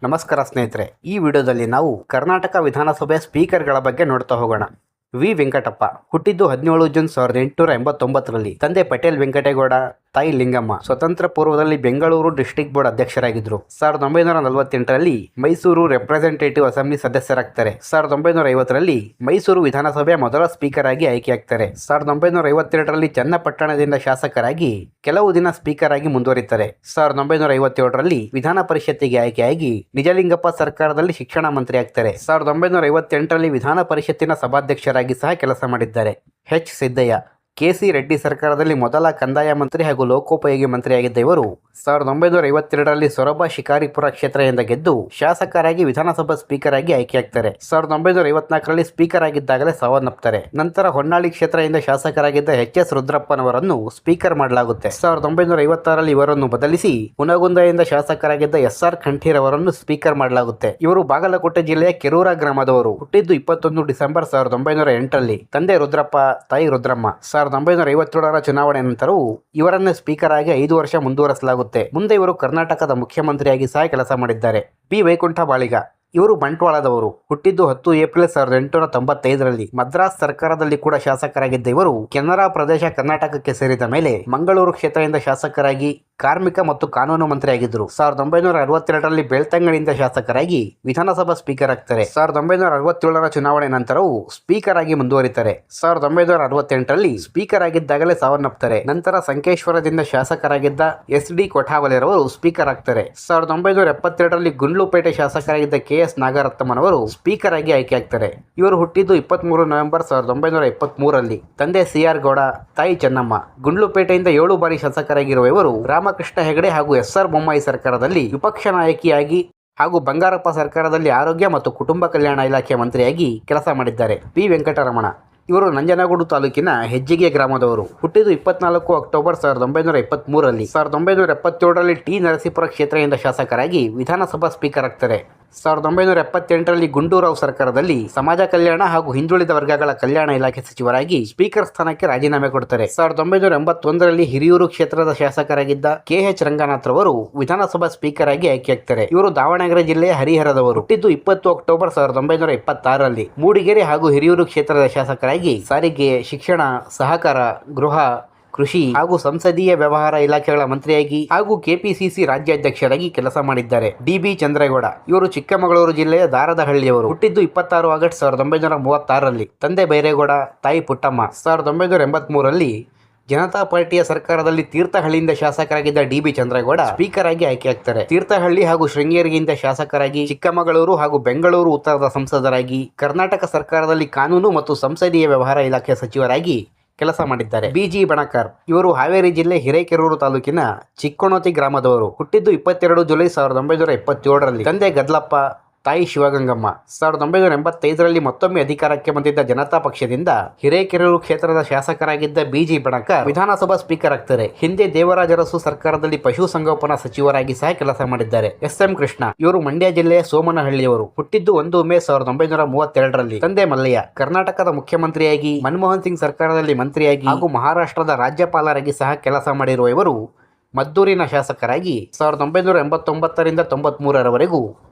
ನಮಸ್ಕಾರ ಸ್ನೇಹಿತರೆ, ಈ ವಿಡಿಯೋದಲ್ಲಿ ನಾವು ಕರ್ನಾಟಕ ವಿಧಾನಸಭೆ ಸ್ಪೀಕರ್ಗಳ ಬಗ್ಗೆ ನೋಡ್ತಾ ಹೋಗೋಣ. ವಿ ವೆಂಕಟಪ್ಪ ಹುಟ್ಟಿದ್ದು 17 ಜೂನ್ 1889ರಲ್ಲಿ. ತಂದೆ ಪಟೇಲ್ ವೆಂಕಟೇಗೌಡ, ತಾಯಿ ಲಿಂಗಮ್ಮ. ಸ್ವತಂತ್ರ ಪೂರ್ವದಲ್ಲಿ ಬೆಂಗಳೂರು ಡಿಸ್ಟ್ರಿಕ್ಟ್ ಬೋರ್ಡ್ ಅಧ್ಯಕ್ಷರಾಗಿದ್ದರು. 1948ರಲ್ಲಿ ಮೈಸೂರು ರೆಪ್ರೆಸೆಂಟೇಟಿವ್ ಅಸೆಂಬ್ಲಿ ಸದಸ್ಯರಾಗ್ತಾರೆ. 1950ರಲ್ಲಿ ಮೈಸೂರು ವಿಧಾನಸಭೆಯ ಮೊದಲ ಸ್ಪೀಕರ್ ಆಗಿ ಆಯ್ಕೆಯಾಗ್ತಾರೆ. 1952ರಲ್ಲಿ ಚನ್ನಪಟ್ಟಣದಿಂದ ಶಾಸಕರಾಗಿ ಕೆಲವು ದಿನ ಸ್ಪೀಕರ್ ಆಗಿ ಮುಂದುವರಿತಾರೆ. 1957ರಲ್ಲಿ ವಿಧಾನ ಪರಿಷತ್ತಿಗೆ ಆಯ್ಕೆಯಾಗಿ ನಿಜಲಿಂಗಪ್ಪ ಸರ್ಕಾರದಲ್ಲಿ ಶಿಕ್ಷಣ ಮಂತ್ರಿ ಆಗ್ತಾರೆ. 1958ರಲ್ಲಿ ವಿಧಾನ ಪರಿಷತ್ತಿನ ಸಭಾಧ್ಯಕ್ಷರಾಗಿ ಸಹ ಕೆಲಸ ಮಾಡಿದ್ದಾರೆ. H Siddaiah KC. ರೆಡ್ಡಿ ಸರ್ಕಾರದಲ್ಲಿ ಮೊದಲ ಕಂದಾಯ ಮಂತ್ರಿ ಹಾಗೂ ಲೋಕೋಪಯೋಗಿ ಮಂತ್ರಿಯಾಗಿದ್ದ ಇವರು 1952ರಲ್ಲಿ ಸೊರಬ ಶಿಕಾರಿಪುರ ಕ್ಷೇತ್ರದಿಂದ ಗೆದ್ದು ಶಾಸಕರಾಗಿ ವಿಧಾನಸಭಾ ಸ್ಪೀಕರ್ ಆಗಿ ಆಯ್ಕೆಯಾಗ್ತಾರೆ. 1954ರಲ್ಲಿ ಸ್ಪೀಕರ್ ಆಗಿದ್ದಾಗಲೇ ಸಾವನ್ನಪ್ತಾರೆ. ನಂತರ ಹೊನ್ನಾಳಿ ಕ್ಷೇತ್ರದಿಂದ ಶಾಸಕರಾಗಿದ್ದ ಎಚ್.ಎಸ್. ರುದ್ರಪ್ಪನವರನ್ನು ಸ್ಪೀಕರ್ ಮಾಡಲಾಗುತ್ತೆ. 1956ರಲ್ಲಿ ಇವರನ್ನು ಬದಲಿಸಿ ಹುನಗುಂದದಿಂದ ಶಾಸಕರಾಗಿದ್ದ ಎಸ್.ಆರ್. ಖಂಠೀರ್ ಅವರನ್ನು ಸ್ಪೀಕರ್ ಮಾಡಲಾಗುತ್ತೆ. ಇವರು ಬಾಗಲಕೋಟೆ ಜಿಲ್ಲೆಯ ಕೆರೂರ ಗ್ರಾಮದವರು. ಹುಟ್ಟಿದ್ದು 21 ಡಿಸೆಂಬರ್ 1908ರಲ್ಲಿ. ತಂದೆ ರುದ್ರಪ್ಪ, ತಾಯಿ ರುದ್ರಮ್ಮ. 1957ರ ಚುನಾವಣೆ ನಂತರವೂ ಇವರನ್ನೇ ಸ್ಪೀಕರ್ ಆಗಿ 5 ವರ್ಷ ಮುಂದುವರೆಸಲಾಗುತ್ತೆ. ಮುಂದೆ ಇವರು ಕರ್ನಾಟಕದ ಮುಖ್ಯಮಂತ್ರಿಯಾಗಿ ಸಹ ಕೆಲಸ ಮಾಡಿದ್ದಾರೆ. ಬಿ. ವೈಕುಂಠ ಬಾಳಿಗ ಇವರು ಬಂಟ್ವಾಳದವರು. ಹುಟ್ಟಿದ್ದು 10 ಏಪ್ರಿಲ್ 1895ರಲ್ಲಿ. ಮದ್ರಾಸ್ ಸರ್ಕಾರದಲ್ಲಿ ಕೂಡ ಶಾಸಕರಾಗಿದ್ದ ಇವರು ಕೆನರಾ ಪ್ರದೇಶ ಕರ್ನಾಟಕಕ್ಕೆ ಸೇರಿದ ಮೇಲೆ ಮಂಗಳೂರು ಕ್ಷೇತ್ರದಿಂದ ಶಾಸಕರಾಗಿ ಕಾರ್ಮಿಕ ಮತ್ತು ಕಾನೂನು ಮಂತ್ರಿಯಾಗಿದ್ದರು. 1962ರಲ್ಲಿ ಬೆಳ್ತಂಗಡಿಯಿಂದ ಶಾಸಕರಾಗಿ ವಿಧಾನಸಭಾ ಸ್ಪೀಕರ್ ಆಗ್ತಾರೆ. 1967ರ ಚುನಾವಣೆ ನಂತರವೂ ಸ್ಪೀಕರ್ ಆಗಿ ಮುಂದುವರಿತಾರೆ. 1968ರಲ್ಲಿ ಸ್ಪೀಕರ್ ಆಗಿದ್ದಾಗಲೇ ಸಾವನ್ನಪ್ತಾರೆ. ನಂತರ ಸಂಕೇಶ್ವರದಿಂದ ಶಾಸಕರಾಗಿದ್ದ ಎಸ್.ಡಿ. ಕೊಠಾವಲೆರವರು ಸ್ಪೀಕರ್ ಆಗ್ತಾರೆ. 1972ರಲ್ಲಿ ಗುಂಡ್ಲುಪೇಟೆ ಶಾಸಕರಾಗಿದ್ದ ಕೆ.ಎಸ್. ನಾಗರತ್ನಮ್ಮನವರು ಸ್ಪೀಕರ್ ಆಗಿ ಆಯ್ಕೆಯಾಗ್ತಾರೆ. ಇವರು ಹುಟ್ಟಿದ್ದು 23 ನವೆಂಬರ್ 1923ರಲ್ಲಿ. ತಂದೆ ಸಿ.ಆರ್. ಗೌಡ, ತಾಯಿ ಚೆನ್ನಮ್ಮ. ಗುಂಡ್ಲುಪೇಟೆಯಿಂದ 7 ಬಾರಿ ಶಾಸಕರಾಗಿರುವ ಇವರು ರಾಮಕೃಷ್ಣ ಹೆಗಡೆ ಹಾಗೂ ಎಸ್.ಆರ್. ಬೊಮ್ಮಾಯಿ ಸರ್ಕಾರದಲ್ಲಿ ವಿಪಕ್ಷ ನಾಯಕಿಯಾಗಿ ಹಾಗೂ ಬಂಗಾರಪ್ಪ ಸರ್ಕಾರದಲ್ಲಿ ಆರೋಗ್ಯ ಮತ್ತು ಕುಟುಂಬ ಕಲ್ಯಾಣ ಇಲಾಖೆ ಮಂತ್ರಿಯಾಗಿ ಕೆಲಸ ಮಾಡಿದ್ದಾರೆ. ಪಿ. ವೆಂಕಟರಮಣ ಇವರು ನಂಜನಗೂಡು ತಾಲೂಕಿನ ಹೆಜ್ಜಿಗೆ ಗ್ರಾಮದವರು. ಹುಟ್ಟಿದ್ದು 24 ಅಕ್ಟೋಬರ್ 1923ರಲ್ಲಿ. 1977ರಲ್ಲಿ ಟಿ. ನರಸೀಪುರ ಕ್ಷೇತ್ರದಿಂದ ಶಾಸಕರಾಗಿ ವಿಧಾನಸಭಾ ಸ್ಪೀಕರ್ ಆಗ್ತಾರೆ. 1978ರಲ್ಲಿ ಗುಂಡೂರಾವ್ ಸರ್ಕಾರದಲ್ಲಿ ಸಮಾಜ ಕಲ್ಯಾಣ ಹಾಗೂ ಹಿಂದುಳಿದ ವರ್ಗಗಳ ಕಲ್ಯಾಣ ಇಲಾಖೆ ಸಚಿವರಾಗಿ ಸ್ಪೀಕರ್ ಸ್ಥಾನಕ್ಕೆ ರಾಜೀನಾಮೆ ಕೊಡ್ತಾರೆ. 1981ರಲ್ಲಿ ಹಿರಿಯೂರು ಕ್ಷೇತ್ರದ ಶಾಸಕರಾಗಿದ್ದ ಕೆ.ಎಚ್. ರಂಗನಾಥ್ ರವರು ವಿಧಾನಸಭಾ ಸ್ಪೀಕರ್ ಆಗಿ ಆಯ್ಕೆಯಾಗ್ತಾರೆ. ಇವರು ದಾವಣಗೆರೆ ಜಿಲ್ಲೆಯ ಹರಿಹರದವರು. ಹುಟ್ಟಿದ್ದು 20 ಅಕ್ಟೋಬರ್ 1926ರಲ್ಲಿ. ಮೂಡಿಗೆರೆ ಹಾಗೂ ಹಿರಿಯೂರು ಕ್ಷೇತ್ರದ ಶಾಸಕರಾಗಿ ಸಾರಿಗೆ, ಶಿಕ್ಷಣ, ಸಹಕಾರ, ಗೃಹ, ಕೃಷಿ ಹಾಗೂ ಸಂಸದೀಯ ವ್ಯವಹಾರ ಇಲಾಖೆಗಳ ಮಂತ್ರಿಯಾಗಿ ಹಾಗೂ ಕೆಪಿಸಿಸಿ ರಾಜ್ಯಾಧ್ಯಕ್ಷರಾಗಿ ಕೆಲಸ ಮಾಡಿದ್ದಾರೆ. ಡಿ.ಬಿ. ಚಂದ್ರೇಗೌಡ ಇವರು ಚಿಕ್ಕಮಗಳೂರು ಜಿಲ್ಲೆಯ ದಾರದಹಳ್ಳಿಯವರು. ಹುಟ್ಟಿದ್ದು 26 ಆಗಸ್ಟ್ 1936ರಲ್ಲಿ. ತಂದೆ ಬೈರೇಗೌಡ, ತಾಯಿ ಪುಟ್ಟಮ್ಮ. 1983ರಲ್ಲಿ ಜನತಾ ಪಾರ್ಟಿಯ ಸರ್ಕಾರದಲ್ಲಿ ತೀರ್ಥಹಳ್ಳಿಯಿಂದ ಶಾಸಕರಾಗಿದ್ದ ಡಿ.ಬಿ. ಚಂದ್ರೇಗೌಡ ಸ್ಪೀಕರ್ ಆಗಿ ಆಯ್ಕೆಯಾಗ್ತಾರೆ. ತೀರ್ಥಹಳ್ಳಿ ಹಾಗೂ ಶೃಂಗೇರಿಯಿಂದ ಶಾಸಕರಾಗಿ, ಚಿಕ್ಕಮಗಳೂರು ಹಾಗೂ ಬೆಂಗಳೂರು ಉತ್ತರದ ಸಂಸದರಾಗಿ, ಕರ್ನಾಟಕ ಸರ್ಕಾರದಲ್ಲಿ ಕಾನೂನು ಮತ್ತು ಸಂಸದೀಯ ವ್ಯವಹಾರ ಇಲಾಖೆ ಸಚಿವರಾಗಿ ಕೆಲಸ ಮಾಡಿದ್ದಾರೆ. ಬಿ.ಜಿ. ಬಣಕಾರ್ ಇವರು ಹಾವೇರಿ ಜಿಲ್ಲೆ ಹಿರೇಕೆರೂರು ತಾಲೂಕಿನ ಚಿಕ್ಕೋಣತಿ ಗ್ರಾಮದವರು. ಹುಟ್ಟಿದ್ದು 22 ಜುಲೈ 1977ರಲ್ಲಿ. ತಂದೆ ಗದ್ಲಪ್ಪ, ತಾಯಿ ಶಿವಗಂಗಮ್ಮ. 1985ರಲ್ಲಿ ಮತ್ತೊಮ್ಮೆ ಅಧಿಕಾರಕ್ಕೆ ಬಂದಿದ್ದ ಜನತಾ ಪಕ್ಷದಿಂದ ಹಿರೇಕೆರೂರು ಕ್ಷೇತ್ರದ ಶಾಸಕರಾಗಿದ್ದ ಬಿ.ಜಿ. ಬಣಕಾರ್ ವಿಧಾನಸಭಾ ಸ್ಪೀಕರ್ ಆಗ್ತಾರೆ. ಹಿಂದೆ ದೇವರಾಜ ಅರಸು ಸರ್ಕಾರದಲ್ಲಿ ಪಶು ಸಂಗೋಪನಾ ಸಚಿವರಾಗಿ ಸಹ ಕೆಲಸ ಮಾಡಿದ್ದಾರೆ. ಎಸ್.ಎಂ. ಕೃಷ್ಣ ಇವರು ಮಂಡ್ಯ ಜಿಲ್ಲೆಯ ಸೋಮನಹಳ್ಳಿಯವರು. ಹುಟ್ಟಿದ್ದು 1 ಮೇ 1932ರಲ್ಲಿ. ತಂದೆ ಮಲ್ಲಯ್ಯ ಕರ್ನಾಟಕದ ಮುಖ್ಯಮಂತ್ರಿಯಾಗಿ, ಮನಮೋಹನ್ ಸಿಂಗ್ ಸರ್ಕಾರದಲ್ಲಿ ಮಂತ್ರಿಯಾಗಿ ಹಾಗೂ ಮಹಾರಾಷ್ಟ್ರದ ರಾಜ್ಯಪಾಲರಾಗಿ ಸಹ ಕೆಲಸ ಮಾಡಿರುವ ಇವರು ಮದ್ದೂರಿನ ಶಾಸಕರಾಗಿ 1989ರಿಂದ 93ರವರೆಗೂ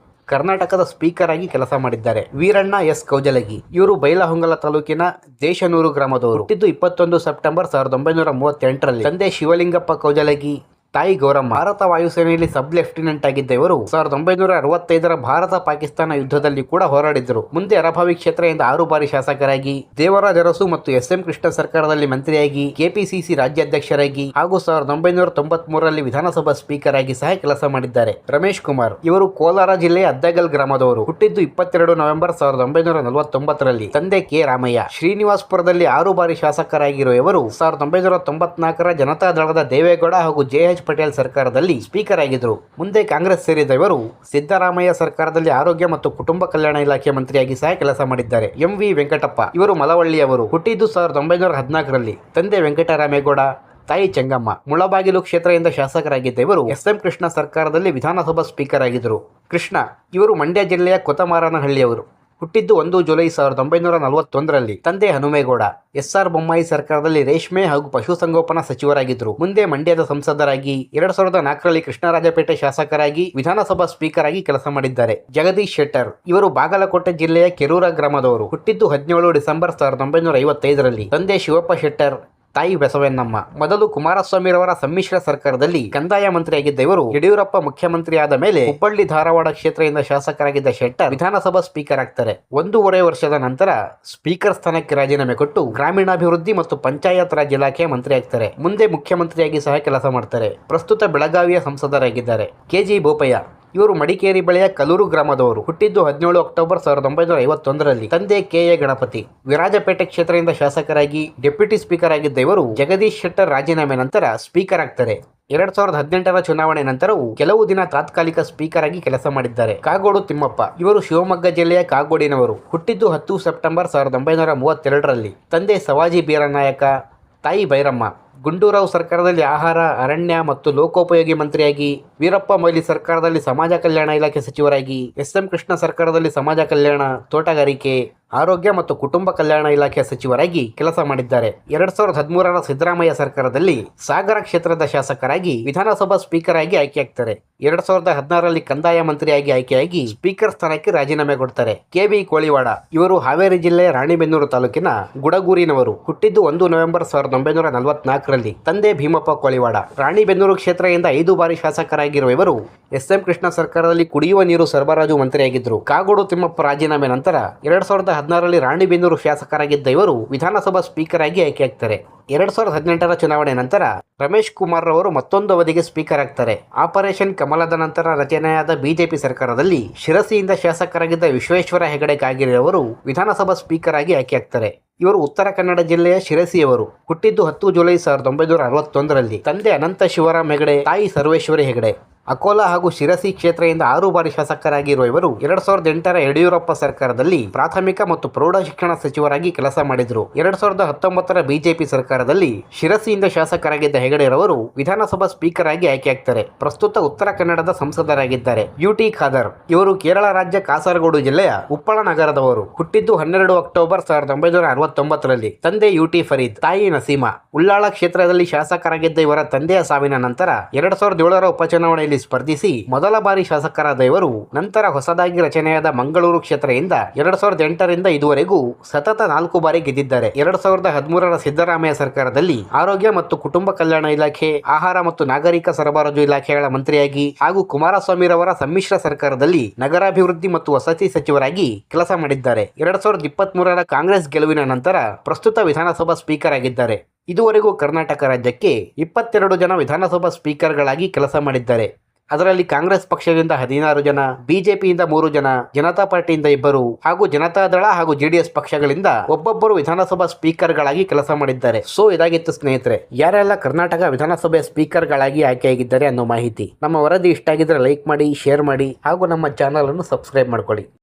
ಕರ್ನಾಟಕದ ಸ್ಪೀಕರ್ ಆಗಿ ಕೆಲಸ ಮಾಡಿದ್ದಾರೆ. ವೀರಣ್ಣ ಎಸ್. ಕೌಜಲಗಿ ಇವರು ಬೈಲಹೊಂಗಲ ತಾಲೂಕಿನ ದೇಶನೂರು ಗ್ರಾಮದವರು. ಹುಟ್ಟಿದ್ದು 21 ಸೆಪ್ಟೆಂಬರ್ 1938ರಲ್ಲಿ. ತಂದೆ ಶಿವಲಿಂಗಪ್ಪ ಕೌಜಲಗಿ, ತಾಯಿ ಗೌರಮ್ಮ. ಭಾರತ ವಾಯುಸೇನೆಯಲ್ಲಿ ಸಬ್ ಲೆಫ್ಟಿನೆಂಟ್ ಆಗಿದ್ದ ಇವರು 1965ರ ಭಾರತ ಪಾಕಿಸ್ತಾನ ಯುದ್ಧದಲ್ಲಿ ಕೂಡ ಹೋರಾಡಿದ್ದರು. ಮುಂದೆ ಅರಭಾವಿ ಕ್ಷೇತ್ರದಿಂದ 6 ಬಾರಿ ಶಾಸಕರಾಗಿ, ದೇವರಾಜ ಅರಸು ಮತ್ತು ಎಸ್.ಎಂ. ಕೃಷ್ಣ ಸರ್ಕಾರದಲ್ಲಿ ಮಂತ್ರಿಯಾಗಿ, ಕೆಪಿಸಿಸಿ ರಾಜ್ಯಾಧ್ಯಕ್ಷರಾಗಿ ಹಾಗೂ 1993ರಲ್ಲಿ ವಿಧಾನಸಭಾ ಸ್ಪೀಕರ್ ಆಗಿ ಸಹ ಕೆಲಸ ಮಾಡಿದ್ದಾರೆ. ರಮೇಶ್ ಕುಮಾರ್ ಇವರು ಕೋಲಾರ ಜಿಲ್ಲೆಯ ಅದ್ದಗಲ್ ಗ್ರಾಮದವರು. ಹುಟ್ಟಿದ್ದು 22 ನವೆಂಬರ್ 1949ರಲ್ಲಿ. ತಂದೆ ಕೆ. ರಾಮಯ್ಯ. ಶ್ರೀನಿವಾಸಪುರದಲ್ಲಿ 6 ಬಾರಿ ಶಾಸಕರಾಗಿರುವ ಇವರು 1994ರ ಜನತಾದಳದ ದೇವೇಗೌಡ ಹಾಗೂ ಜೆ.ಎಚ್. ಪಟೇಲ್ ಸರ್ಕಾರದಲ್ಲಿ ಸ್ಪೀಕರ್ ಆಗಿದ್ದರು. ಮುಂದೆ ಕಾಂಗ್ರೆಸ್ ಸೇರಿದ ಇವರು ಸಿದ್ದರಾಮಯ್ಯ ಸರ್ಕಾರದಲ್ಲಿ ಆರೋಗ್ಯ ಮತ್ತು ಕುಟುಂಬ ಕಲ್ಯಾಣ ಇಲಾಖೆ ಮಂತ್ರಿಯಾಗಿ ಸಹ ಕೆಲಸ ಮಾಡಿದ್ದಾರೆ. ಎಂ. ವಿ. ವೆಂಕಟಪ್ಪ ಇವರು ಮಲವಳ್ಳಿಯವರು. ಹುಟ್ಟಿದ್ದು 1914ರಲ್ಲಿ. ತಂದೆ ವೆಂಕಟರಾಮೇಗೌಡ, ತಾಯಿ ಚೆಂಗಮ್ಮ. ಮುಳಬಾಗಿಲು ಕ್ಷೇತ್ರದಿಂದ ಶಾಸಕರಾಗಿದ್ದ ಇವರು ಎಸ್.ಎಂ. ಕೃಷ್ಣ ಸರ್ಕಾರದಲ್ಲಿ ವಿಧಾನಸಭಾ ಸ್ಪೀಕರ್ ಆಗಿದ್ದರು. ಕೃಷ್ಣ ಇವರು ಮಂಡ್ಯ ಜಿಲ್ಲೆಯ ಕೊತಮಾರನಹಳ್ಳಿಯವರು. ಹುಟ್ಟಿದ್ದು 1 ಜುಲೈ 1941ರಲ್ಲಿ. ತಂದೆ ಹನುಮೇಗೌಡ. ಎಸ್.ಆರ್. ಬೊಮ್ಮಾಯಿ ಸರ್ಕಾರದಲ್ಲಿ ರೇಷ್ಮೆ ಹಾಗೂ ಪಶುಸಂಗೋಪನಾ ಸಚಿವರಾಗಿದ್ದರು. ಮುಂದೆ ಮಂಡ್ಯದ ಸಂಸದರಾಗಿ 2004ರಲ್ಲಿ ಕೃಷ್ಣರಾಜಪೇಟೆ ಶಾಸಕರಾಗಿ ವಿಧಾನಸಭಾ ಸ್ಪೀಕರ್ ಆಗಿ ಕೆಲಸ ಮಾಡಿದ್ದಾರೆ. ಜಗದೀಶ್ ಶೆಟ್ಟರ್. ಇವರು ಬಾಗಲಕೋಟೆ ಜಿಲ್ಲೆಯ ಕೆರೂರ ಗ್ರಾಮದವರು. ಹುಟ್ಟಿದ್ದು 17 ಡಿಸೆಂಬರ್ 1955ರಲ್ಲಿ. ತಂದೆ ಶಿವಪ್ಪ ಶೆಟ್ಟರ್, ತಾಯಿ ಬಸವಣ್ಣಮ್ಮ. ಮೊದಲು ಕುಮಾರಸ್ವಾಮಿರವರ ಸಮ್ಮಿಶ್ರ ಸರ್ಕಾರದಲ್ಲಿ ಕಂದಾಯ ಮಂತ್ರಿಯಾಗಿದ್ದ ಇವರು ಯಡಿಯೂರಪ್ಪ ಮುಖ್ಯಮಂತ್ರಿ ಆದ ಮೇಲೆ ಹುಬ್ಬಳ್ಳಿ ಧಾರವಾಡ ಕ್ಷೇತ್ರದಿಂದ ಶಾಸಕರಾಗಿದ್ದ ಶೆಟ್ಟರ್ ವಿಧಾನಸಭಾ ಸ್ಪೀಕರ್ ಆಗ್ತಾರೆ. 1.5 ವರ್ಷದ ನಂತರ ಸ್ಪೀಕರ್ ಸ್ಥಾನಕ್ಕೆ ರಾಜೀನಾಮೆ ಕೊಟ್ಟು ಗ್ರಾಮೀಣಾಭಿವೃದ್ಧಿ ಮತ್ತು ಪಂಚಾಯತ್ ರಾಜ್ ಇಲಾಖೆಯ ಮಂತ್ರಿ ಆಗ್ತಾರೆ. ಮುಂದೆ ಮುಖ್ಯಮಂತ್ರಿಯಾಗಿ ಸಹ ಕೆಲಸ ಮಾಡ್ತಾರೆ. ಪ್ರಸ್ತುತ ಬೆಳಗಾವಿಯ ಸಂಸದರಾಗಿದ್ದಾರೆ. ಕೆ.ಜಿ. ಬೋಪಯ್ಯ. ಇವರು ಮಡಿಕೇರಿ ಬಳಿಯ ಕಲೂರು ಗ್ರಾಮದವರು. ಹುಟ್ಟಿದ್ದು 17 ಅಕ್ಟೋಬರ್ 1951ರಲ್ಲಿ. ತಂದೆ ಕೆ.ಎ. ಗಣಪತಿ. ವಿರಾಜಪೇಟೆ ಕ್ಷೇತ್ರದಿಂದ ಶಾಸಕರಾಗಿ ಡೆಪ್ಯೂಟಿ ಸ್ಪೀಕರ್ ಆಗಿದ್ದ ಇವರು ಜಗದೀಶ್ ಶೆಟ್ಟರ್ ರಾಜೀನಾಮೆ ನಂತರ ಸ್ಪೀಕರ್ ಆಗ್ತಾರೆ. 2018ರ ಚುನಾವಣೆ ನಂತರವೂ ಕೆಲವು ದಿನ ತಾತ್ಕಾಲಿಕ ಸ್ಪೀಕರ್ ಆಗಿ ಕೆಲಸ ಮಾಡಿದ್ದಾರೆ. ಕಾಗೋಡು ತಿಮ್ಮಪ್ಪ. ಇವರು ಶಿವಮೊಗ್ಗ ಜಿಲ್ಲೆಯ ಕಾಗೋಡಿನವರು. ಹುಟ್ಟಿದ್ದು 10 ಸೆಪ್ಟೆಂಬರ್ 1932ರಲ್ಲಿ. ತಂದೆ ಸವಾಜಿ ಬೀರನಾಯಕ, ತಾಯಿ ಭೈರಮ್ಮ. ಗುಂಡೂರಾವ್ ಸರ್ಕಾರದಲ್ಲಿ ಆಹಾರ, ಅರಣ್ಯ ಮತ್ತು ಲೋಕೋಪಯೋಗಿ ಮಂತ್ರಿಯಾಗಿ, ವೀರಪ್ಪ ಮೊಯ್ಲಿ ಸರ್ಕಾರದಲ್ಲಿ ಸಮಾಜ ಕಲ್ಯಾಣ ಇಲಾಖೆ ಸಚಿವರಾಗಿ, ಎಸ್.ಎಂ. ಕೃಷ್ಣ ಸರ್ಕಾರದಲ್ಲಿ ಸಮಾಜ ಕಲ್ಯಾಣ, ತೋಟಗಾರಿಕೆ, ಆರೋಗ್ಯ ಮತ್ತು ಕುಟುಂಬ ಕಲ್ಯಾಣ ಇಲಾಖೆಯ ಸಚಿವರಾಗಿ ಕೆಲಸ ಮಾಡಿದ್ದಾರೆ. 2013ರ ಸಿದ್ದರಾಮಯ್ಯ ಸರ್ಕಾರದಲ್ಲಿ ಸಾಗರ ಕ್ಷೇತ್ರದ ಶಾಸಕರಾಗಿ ವಿಧಾನಸಭಾ ಸ್ಪೀಕರ್ ಆಗಿ ಆಯ್ಕೆಯಾಗ್ತಾರೆ. 2016ರಲ್ಲಿ ಕಂದಾಯ ಮಂತ್ರಿಯಾಗಿ ಆಯ್ಕೆಯಾಗಿ ಸ್ಪೀಕರ್ ಸ್ಥಾನಕ್ಕೆ ರಾಜೀನಾಮೆ ಕೊಡ್ತಾರೆ. ಕೆ.ಬಿ. ಕೋಳಿವಾಡ. ಇವರು ಹಾವೇರಿ ಜಿಲ್ಲೆಯ ರಾಣಿಬೆನ್ನೂರು ತಾಲೂಕಿನ ಗುಡಗೂರಿನವರು. ಹುಟ್ಟಿದ್ದು 1 ನವೆಂಬರ್ 1944ರಲ್ಲಿ. ತಂದೆ ಭೀಮಪ್ಪ ಕೋಳಿವಾಡ. ರಾಣಿಬೆನ್ನೂರು ಕ್ಷೇತ್ರದಿಂದ 5 ಬಾರಿ ಶಾಸಕರಾಗಿರುವ ಇವರು ಎಸ್.ಎಂ. ಕೃಷ್ಣ ಸರ್ಕಾರದಲ್ಲಿ ಕುಡಿಯುವ ನೀರು ಸರಬರಾಜು ಮಂತ್ರಿಯಾಗಿದ್ದರು. ಕಾಗೋಡು ತಿಮ್ಮಪ್ಪ ರಾಜೀನಾಮೆ ನಂತರ 2016ರಲ್ಲಿ ರಾಣಿಬೆನ್ನೂರು ಶಾಸಕರಾಗಿದ್ದ ಇವರು ವಿಧಾನಸಭಾ ಸ್ಪೀಕರ್ ಆಗಿ ಆಯ್ಕೆಯಾಗ್ತಾರೆ. 2018ರ ಚುನಾವಣೆ ನಂತರ ರಮೇಶ್ ಕುಮಾರ್ ರವರು ಮತ್ತೊಂದು ಅವಧಿಗೆ ಸ್ಪೀಕರ್ ಆಗ್ತಾರೆ. ಆಪರೇಷನ್ ಕಮಲದ ನಂತರ ರಚನೆಯಾದ ಬಿಜೆಪಿ ಸರ್ಕಾರದಲ್ಲಿ ಶಿರಸಿಯಿಂದ ಶಾಸಕರಾಗಿದ್ದ ವಿಶ್ವೇಶ್ವರ ಹೆಗಡೆ ಕಾಗೇರಿ ಅವರು ವಿಧಾನಸಭಾ ಸ್ಪೀಕರ್ ಆಗಿ ಆಯ್ಕೆಯಾಗ್ತಾರೆ. ಇವರು ಉತ್ತರ ಕನ್ನಡ ಜಿಲ್ಲೆಯ ಶಿರಸಿಯವರು. ಹುಟ್ಟಿದ್ದು 10 ಜುಲೈ 1961ರಲ್ಲಿ. ತಂದೆ ಅನಂತ ಶಿವರಾಮ್ ಹೆಗಡೆ, ತಾಯಿ ಸರ್ವೇಶ್ವರಿ ಹೆಗಡೆ. ಅಕೋಲಾ ಹಾಗೂ ಶಿರಸಿ ಕ್ಷೇತ್ರದಿಂದ 6 ಬಾರಿ ಶಾಸಕರಾಗಿರುವ ಇವರು 2008ರ ಯಡಿಯೂರಪ್ಪ ಸರ್ಕಾರದಲ್ಲಿ ಪ್ರಾಥಮಿಕ ಮತ್ತು ಪ್ರೌಢ ಶಿಕ್ಷಣ ಸಚಿವರಾಗಿ ಕೆಲಸ ಮಾಡಿದರು. 2019ರ ಬಿಜೆಪಿ ಸರ್ಕಾರದಲ್ಲಿ ಶಿರಸಿಯಿಂದ ಶಾಸಕರಾಗಿದ್ದ ಹೆಗಡೆರವರು ವಿಧಾನಸಭಾ ಸ್ಪೀಕರ್ ಆಗಿ ಆಯ್ಕೆಯಾಗ್ತಾರೆ. ಪ್ರಸ್ತುತ ಉತ್ತರ ಕನ್ನಡದ ಸಂಸದರಾಗಿದ್ದಾರೆ. ಯು.ಟಿ. ಖಾದರ್. ಇವರು ಕೇರಳ ರಾಜ್ಯ ಕಾಸರಗೋಡು ಜಿಲ್ಲೆಯ ಉಪ್ಪಳ ನಗರದವರು. ಹುಟ್ಟಿದ್ದು 12 ಅಕ್ಟೋಬರ್ 1969ರಲ್ಲಿ. ತಂದೆ ಯು.ಟಿ. ಫರೀದ್, ತಾಯಿ ನಸೀಮಾ. ಉಳ್ಳಾಳ ಕ್ಷೇತ್ರದಲ್ಲಿ ಶಾಸಕರಾಗಿದ್ದ ಇವರ ತಂದೆಯ ಸಾವಿನ ನಂತರ 2007ರ ಉಪಚುನಾವಣೆಯಲ್ಲಿ ಸ್ಪರ್ಧಿಸಿ ಮೊದಲ ಬಾರಿ ಶಾಸಕರಾದ ಇವರು ನಂತರ ಹೊಸದಾಗಿ ರಚನೆಯಾದ ಮಂಗಳೂರು ಕ್ಷೇತ್ರದಿಂದ 2008ರಿಂದ ಇದುವರೆಗೂ ಸತತ 4 ಬಾರಿ ಗೆದ್ದಿದ್ದಾರೆ. 2013ರ ಸಿದ್ದರಾಮಯ್ಯ ಸರ್ಕಾರದಲ್ಲಿ ಆರೋಗ್ಯ ಮತ್ತು ಕುಟುಂಬ ಕಲ್ಯಾಣ ಇಲಾಖೆ, ಆಹಾರ ಮತ್ತು ನಾಗರಿಕ ಸರಬರಾಜು ಇಲಾಖೆಗಳ ಮಂತ್ರಿಯಾಗಿ ಹಾಗೂ ಕುಮಾರಸ್ವಾಮಿರವರ ಸಮ್ಮಿಶ್ರ ಸರ್ಕಾರದಲ್ಲಿ ನಗರಾಭಿವೃದ್ಧಿ ಮತ್ತು ವಸತಿ ಸಚಿವರಾಗಿ ಕೆಲಸ ಮಾಡಿದ್ದಾರೆ. 2023ರ ಕಾಂಗ್ರೆಸ್ ಗೆಲುವಿನ ನಂತರ ಪ್ರಸ್ತುತ ವಿಧಾನಸಭಾ ಸ್ಪೀಕರ್ ಆಗಿದ್ದಾರೆ. ಇದುವರೆಗೂ ಕರ್ನಾಟಕ ರಾಜ್ಯಕ್ಕೆ 22 ಜನ ವಿಧಾನಸಭಾ ಸ್ಪೀಕರ್ಗಳಾಗಿ ಕೆಲಸ ಮಾಡಿದ್ದಾರೆ. ಅದರಲ್ಲಿ ಕಾಂಗ್ರೆಸ್ ಪಕ್ಷದಿಂದ 16 ಜನ, ಬಿಜೆಪಿಯಿಂದ 3 ಜನ, ಜನತಾ ಪಾರ್ಟಿಯಿಂದ 2 ಹಾಗೂ ಜನತಾದಳ ಹಾಗೂ ಜೆಡಿಎಸ್ ಪಕ್ಷಗಳಿಂದ ಒಬ್ಬೊಬ್ಬರು ವಿಧಾನಸಭಾ ಸ್ಪೀಕರ್ಗಳಾಗಿ ಕೆಲಸ ಮಾಡಿದ್ದಾರೆ. ಸೊ ಇದಾಗಿತ್ತು ಸ್ನೇಹಿತರೆ, ಯಾರೆಲ್ಲ ಕರ್ನಾಟಕ ವಿಧಾನಸಭೆ ಸ್ಪೀಕರ್ಗಳಾಗಿ ಆಯ್ಕೆಯಾಗಿದ್ದಾರೆ ಅನ್ನೋ ಮಾಹಿತಿ. ನಮ್ಮ ವರದಿ ಇಷ್ಟ ಆಗಿದ್ರೆ ಲೈಕ್ ಮಾಡಿ, ಶೇರ್ ಮಾಡಿ ಹಾಗೂ ನಮ್ಮ ಚಾನಲ್ ಅನ್ನು ಸಬ್ಸ್ಕ್ರೈಬ್ ಮಾಡ್ಕೊಳ್ಳಿ.